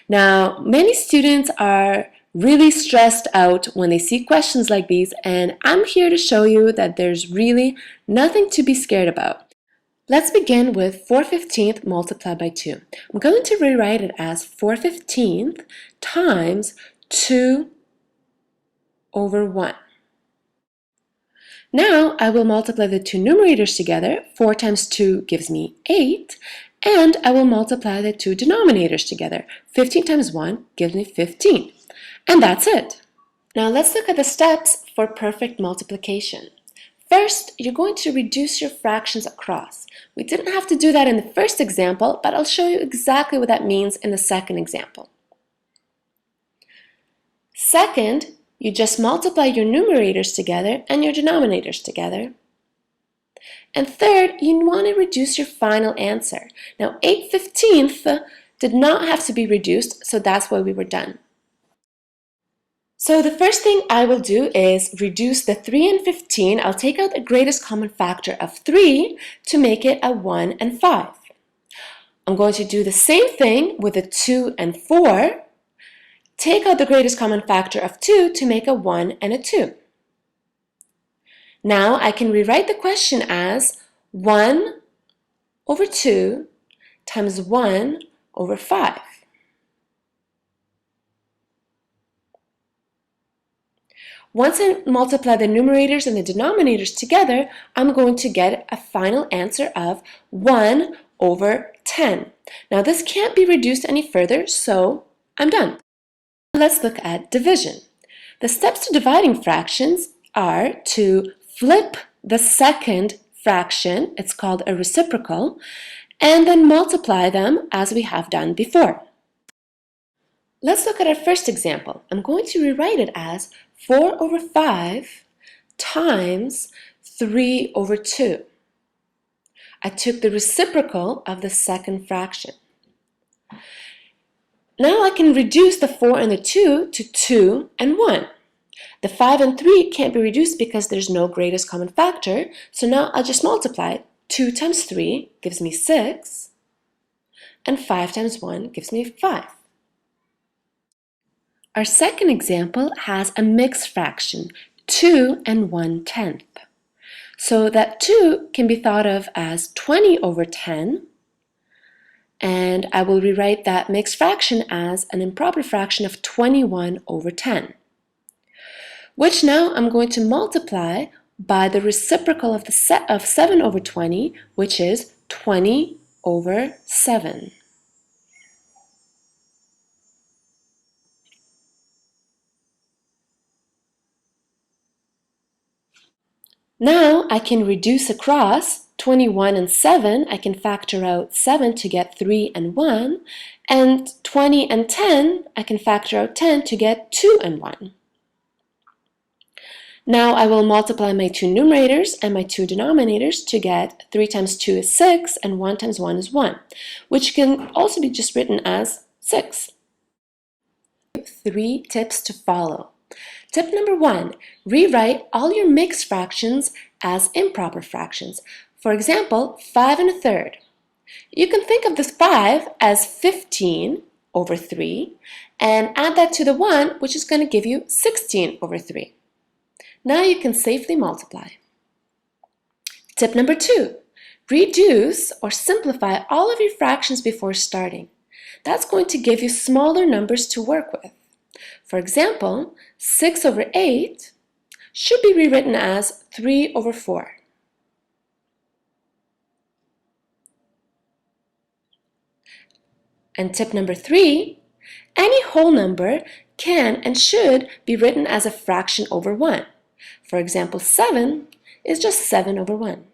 Now, many students are really stressed out when they see questions like these, and I'm here to show you that there's really nothing to be scared about. Let's begin with 4/15 multiplied by 2. I'm going to rewrite it as 4/15 times 2 over 1. Now I will multiply the two numerators together. 4 times 2 gives me 8. And I will multiply the two denominators together. 15 times 1 gives me 15. And that's it. Now let's look at the steps for perfect multiplication. First, you're going to reduce your fractions across. We didn't have to do that in the first example, but I'll show you exactly what that means in the second example. Second, you just multiply your numerators together and your denominators together. And third, you want to reduce your final answer. Now, 8/15 did not have to be reduced, so that's why we were done. So the first thing I will do is reduce the 3 and 15. I'll take out the greatest common factor of 3 to make it a 1 and 5. I'm going to do the same thing with the 2 and 4. Take out the greatest common factor of 2 to make a 1 and a 2. Now I can rewrite the question as 1 over 2 times 1 over 5. Once I multiply the numerators and the denominators together, I'm going to get a final answer of 1 over 10. Now this can't be reduced any further, so I'm done. Let's look at division. The steps to dividing fractions are to flip the second fraction, it's called a reciprocal, and then multiply them as we have done before. Let's look at our first example. I'm going to rewrite it as 4 over 5 times 3 over 2. I took the reciprocal of the second fraction. Now I can reduce the 4 and the 2 to 2 and 1. The 5 and 3 can't be reduced because there's no greatest common factor, so now I'll just multiply. 2 times 3 gives me 6, and 5 times 1 gives me 5. Our second example has a mixed fraction, 2 and 1/10. So that 2 can be thought of as 20 over 10, and I will rewrite that mixed fraction as an improper fraction of 21 over 10. Which now I'm going to multiply by the reciprocal of 7 over 20, which is 20 over 7. Now I can reduce across 21 and 7. I can factor out 7 to get 3 and 1, and 20 and 10, I can factor out 10 to get 2 and 1. Now I will multiply my two numerators and my two denominators to get 3 times 2 is 6 and 1 times 1 is 1, which can also be just written as 6. 3 tips to follow. Tip number 1, rewrite all your mixed fractions as improper fractions. For example, 5 and a third. You can think of this 5 as 15 over 3 and add that to the 1, which is going to give you 16 over 3. Now you can safely multiply. Tip number 2, reduce or simplify all of your fractions before starting. That's going to give you smaller numbers to work with. For example, 6 over 8 should be rewritten as 3 over 4. And tip number 3, any whole number can and should be written as a fraction over 1. For example, 7 is just 7 over 1.